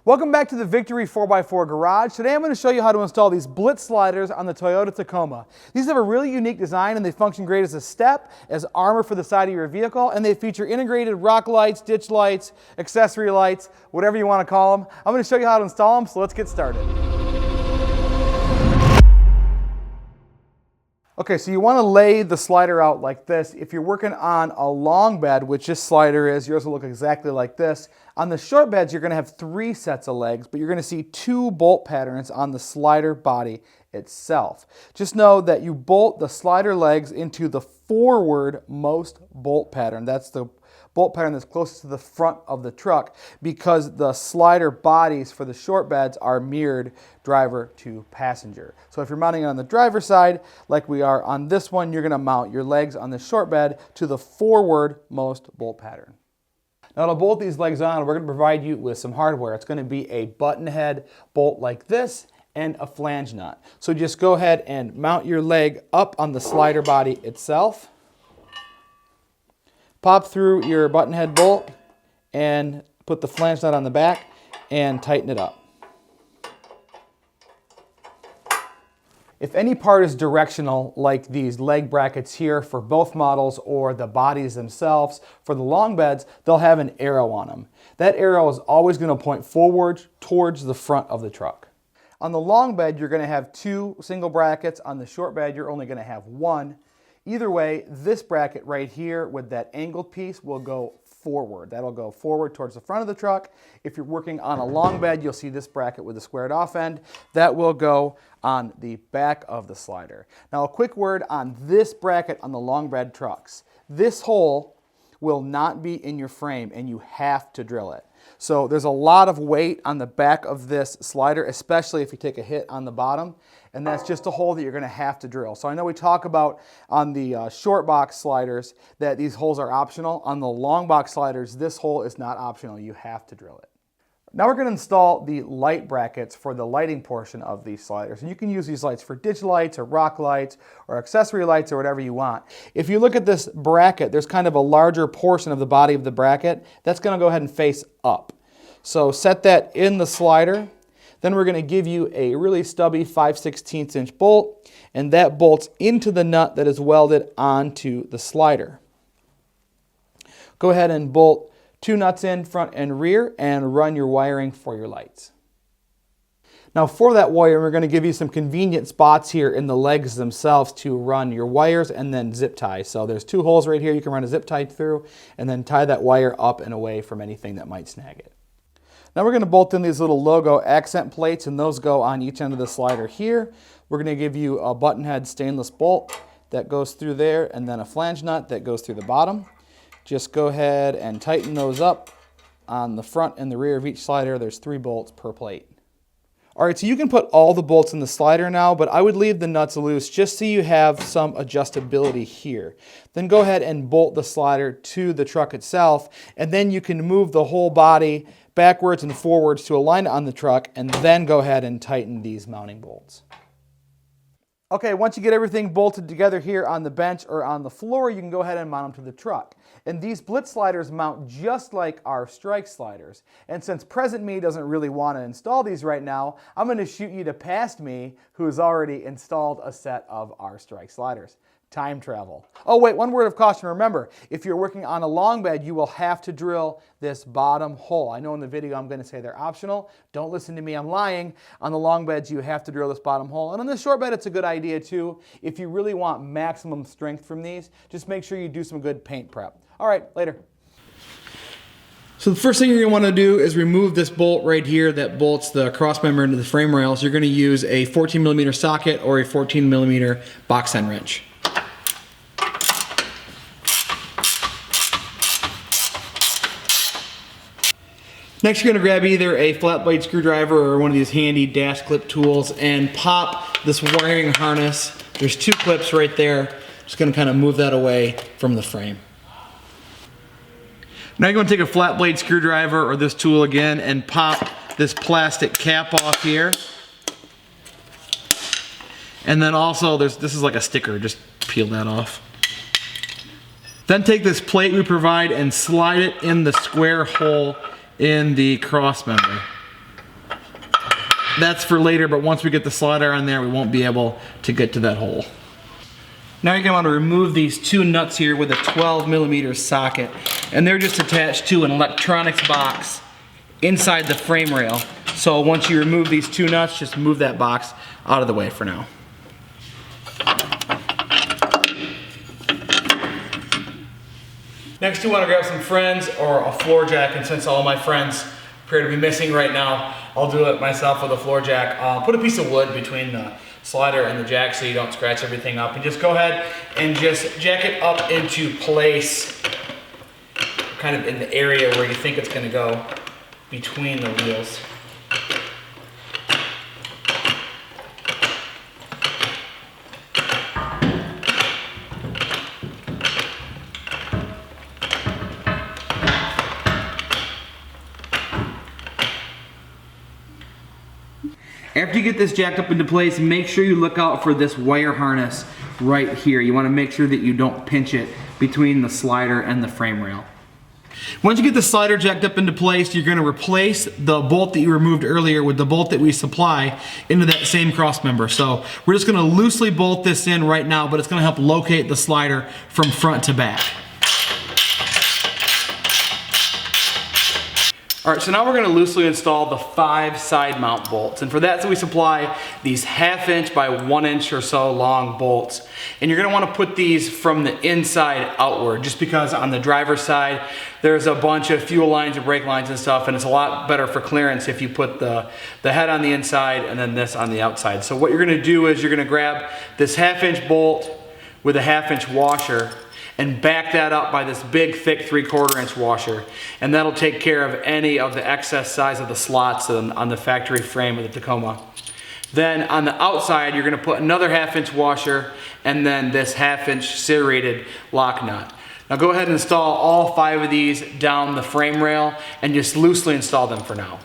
Welcome back to the Victory 4x4 Garage. Today I'm going to show you how to install these Blitz sliders on the Toyota Tacoma. These have a really unique design and they function great as a step, as armor for the side of your vehicle, and they feature integrated rock lights, ditch lights, accessory lights, whatever you want to call them. I'm going to show you how to install them, so let's get started. Okay, so you want to lay the slider out like this. If you're working on a long bed, which this slider is, yours will look exactly like this. On the short beds, you're going to have 3 sets of legs, but you're going to see 2 bolt patterns on the slider body itself. Just know that you bolt the slider legs into the forward-most bolt pattern. That's the bolt pattern that's closest to the front of the truck, because the slider bodies for the short beds are mirrored driver to passenger. So if you're mounting it on the driver's side, like we are on this one, you're going to mount your legs on the short bed to the forward-most bolt pattern. Now to bolt these legs on, we're going to provide you with some hardware. It's going to be a button head bolt like this and a flange nut. So just go ahead and mount your leg up on the slider body itself. Pop through your button head bolt and put the flange nut on the back and tighten it up. If any part is directional, like these leg brackets here for both models or the bodies themselves, for the long beds, they'll have an arrow on them. That arrow is always going to point forward towards the front of the truck. On the long bed, you're going to have 2 single brackets. On the short bed, you're only going to have 1. Either way, this bracket right here with that angled piece will go forward. That'll go forward towards the front of the truck. If you're working on a long bed, you'll see this bracket with the squared off end. That will go on the back of the slider. Now a quick word on this bracket on the long bed trucks. This hole will not be in your frame and you have to drill it. So there's a lot of weight on the back of this slider, especially if you take a hit on the bottom, and that's just a hole that you're going to have to drill. So I know we talk about on the short box sliders that these holes are optional. On the long box sliders, this hole is not optional. You have to drill it. Now we're going to install the light brackets for the lighting portion of these sliders. And you can use these lights for ditch lights or rock lights or accessory lights or whatever you want. If you look at this bracket, there's kind of a larger portion of the body of the bracket. That's going to go ahead and face up. So set that in the slider. Then we're going to give you a really stubby 5/16 inch bolt, and that bolts into the nut that is welded onto the slider. Go ahead and bolt 2 nuts in front and rear and run your wiring for your lights. Now for that wire, we're going to give you some convenient spots here in the legs themselves to run your wires and then zip tie. So there's 2 holes right here you can run a zip tie through and then tie that wire up and away from anything that might snag it. Now we're going to bolt in these little logo accent plates, and those go on each end of the slider here. We're going to give you a button head stainless bolt that goes through there and then a flange nut that goes through the bottom. Just go ahead and tighten those up on the front and the rear of each slider. There's 3 bolts per plate. Alright, so you can put all the bolts in the slider now, but I would leave the nuts loose just so you have some adjustability here. Then go ahead and bolt the slider to the truck itself, and then you can move the whole body backwards and forwards to align it on the truck, and then go ahead and tighten these mounting bolts. Okay, once you get everything bolted together here on the bench or on the floor, you can go ahead and mount them to the truck. And these Blitz sliders mount just like our Strike sliders. And since present me doesn't really want to install these right now, I'm going to shoot you to past me, who has already installed a set of our Strike sliders. Time travel. Oh wait, one word of caution. Remember, if you're working on a long bed, you will have to drill this bottom hole. I know in the video I'm going to say they're optional. Don't listen to me, I'm lying. On the long beds, you have to drill this bottom hole. And on the short bed, it's a good idea too. If you really want maximum strength from these, just make sure you do some good paint prep. All right, later. So the first thing you're going to want to do is remove this bolt right here that bolts the cross member into the frame rails. You're going to use a 14mm socket or a 14mm box end wrench. Next, you're going to grab either a flat blade screwdriver or one of these handy dash clip tools and pop this wiring harness. There's 2 clips right there. Just going to kind of move that away from the frame. Now you're going to take a flat blade screwdriver or this tool again and pop this plastic cap off here. And then also, this is like a sticker, just peel that off. Then take this plate we provide and slide it in the square hole in the cross member. that's for later, but once we get the slider on there, we won't be able to get to that hole. Now you're gonna want to remove these two nuts here with a 12mm socket, and they're just attached to an electronics box inside the frame rail. So once you remove these two nuts, just move that box out of the way for now. Next, you want to grab some friends or a floor jack, and since all my friends appear to be missing right now, I'll do it myself with a floor jack. Put a piece of wood between the slider and the jack so you don't scratch everything up, and just go ahead and just jack it up into place, kind of in the area where you think it's going to go between the wheels. After you get this jacked up into place, make sure you look out for this wire harness right here. You want to make sure that you don't pinch it between the slider and the frame rail. Once you get the slider jacked up into place, you're going to replace the bolt that you removed earlier with the bolt that we supply into that same cross member. So we're just going to loosely bolt this in right now, but it's going to help locate the slider from front to back. All right, so now we're going to loosely install the 5 side mount bolts. And for that, we supply these 1/2 inch by 1 inch or so long bolts. And you're going to want to put these from the inside outward, just because on the driver's side, there's a bunch of fuel lines and brake lines and stuff, and it's a lot better for clearance if you put the head on the inside and then this on the outside. So what you're going to do is you're going to grab this 1/2 inch bolt with a 1/2 inch washer and back that up by this big, thick 3/4 inch washer. And that'll take care of any of the excess size of the slots on the factory frame of the Tacoma. Then on the outside, you're gonna put another 1/2 inch washer and then this 1/2 inch serrated lock nut. Now go ahead and install all 5 of these down the frame rail and just loosely install them for now.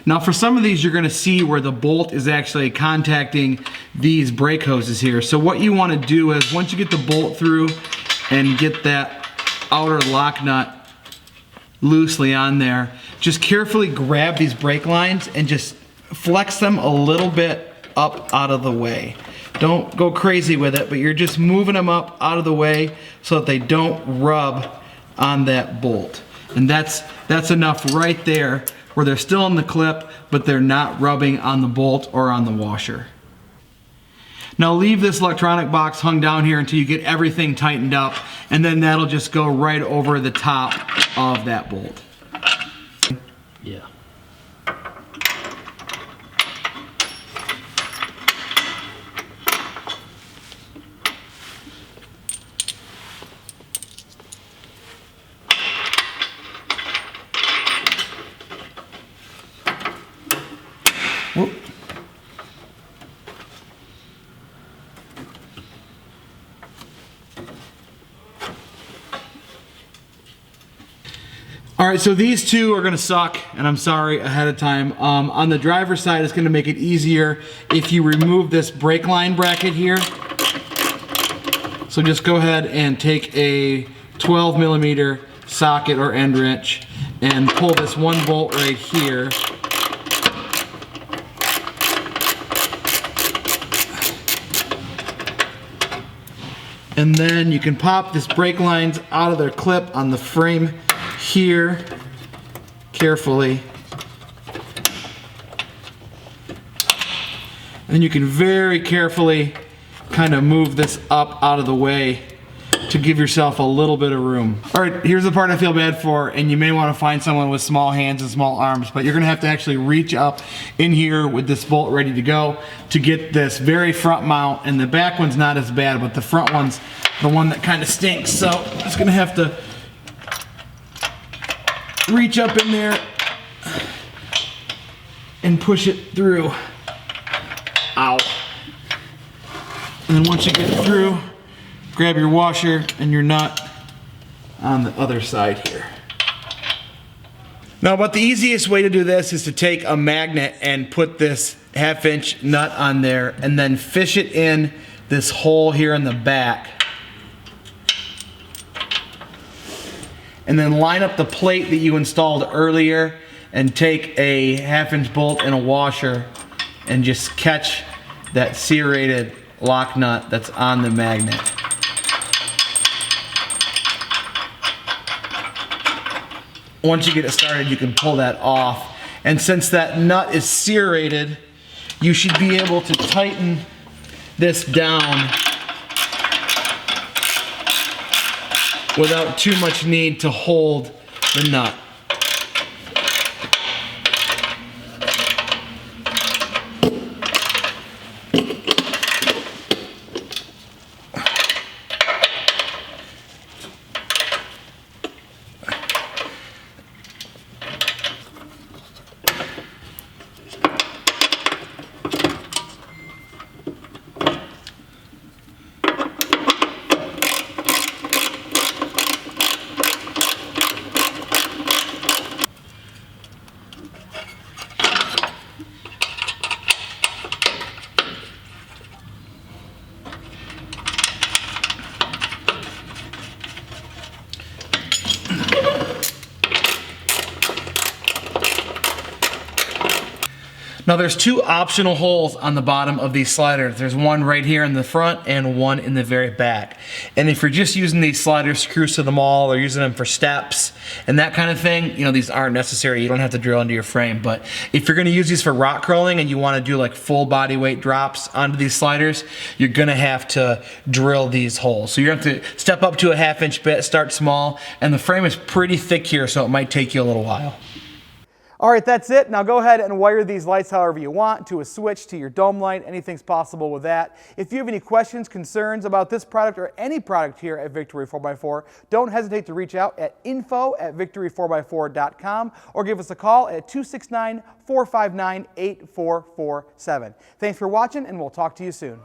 Now for some of these, you're gonna see where the bolt is actually contacting these brake hoses here. So what you wanna do is, once you get the bolt through and get that outer lock nut loosely on there, just carefully grab these brake lines and just flex them a little bit up out of the way. Don't go crazy with it, but you're just moving them up out of the way so that they don't rub on that bolt. And that's enough right there, where they're still in the clip, but they're not rubbing on the bolt or on the washer. Now leave this electronic box hung down here until you get everything tightened up, and then that'll just go right over the top of that bolt. Yeah. Whoop. All right, so these two are gonna suck, and I'm sorry ahead of time. On the driver's side, it's gonna make it easier if you remove this brake line bracket here. So just go ahead and take a 12mm socket or end wrench and pull this one bolt right here. And then you can pop this brake lines out of their clip on the frame here, carefully. And you can very carefully kind of move this up out of the way to give yourself a little bit of room. All right, here's the part I feel bad for, and you may want to find someone with small hands and small arms, but you're gonna have to actually reach up in here with this bolt ready to go to get this very front mount, and the back one's not as bad, but the front one's the one that kind of stinks. So I'm just gonna have to reach up in there and push it through. Ow. And then once you get it through, grab your washer and your nut on the other side here. Now, about the easiest way to do this is to take a magnet and put this 1/2 inch nut on there and then fish it in this hole here in the back. and then line up the plate that you installed earlier and take a 1/2" bolt and a washer and just catch that serrated lock nut that's on the magnet. Once you get it started, you can pull that off. And since that nut is serrated, you should be able to tighten this down without too much need to hold the nut. Now there's two optional holes on the bottom of these sliders. There's one right here in the front and one in the very back. And if you're just using these slider screws to the mall or using them for steps and that kind of thing, you know, these aren't necessary. You don't have to drill into your frame. But if you're gonna use these for rock crawling and you wanna do like full body weight drops onto these sliders, you're gonna have to drill these holes. So you're gonna have to step up to a 1/2" bit, start small, and the frame is pretty thick here, so it might take you a little while. All right, that's it. Now go ahead and wire these lights however you want, to a switch, to your dome light. Anything's possible with that. If you have any questions, concerns about this product or any product here at Victory 4x4, don't hesitate to reach out at info@victory4x4.com or give us a call at 269-459-8447. Thanks for watching, and we'll talk to you soon.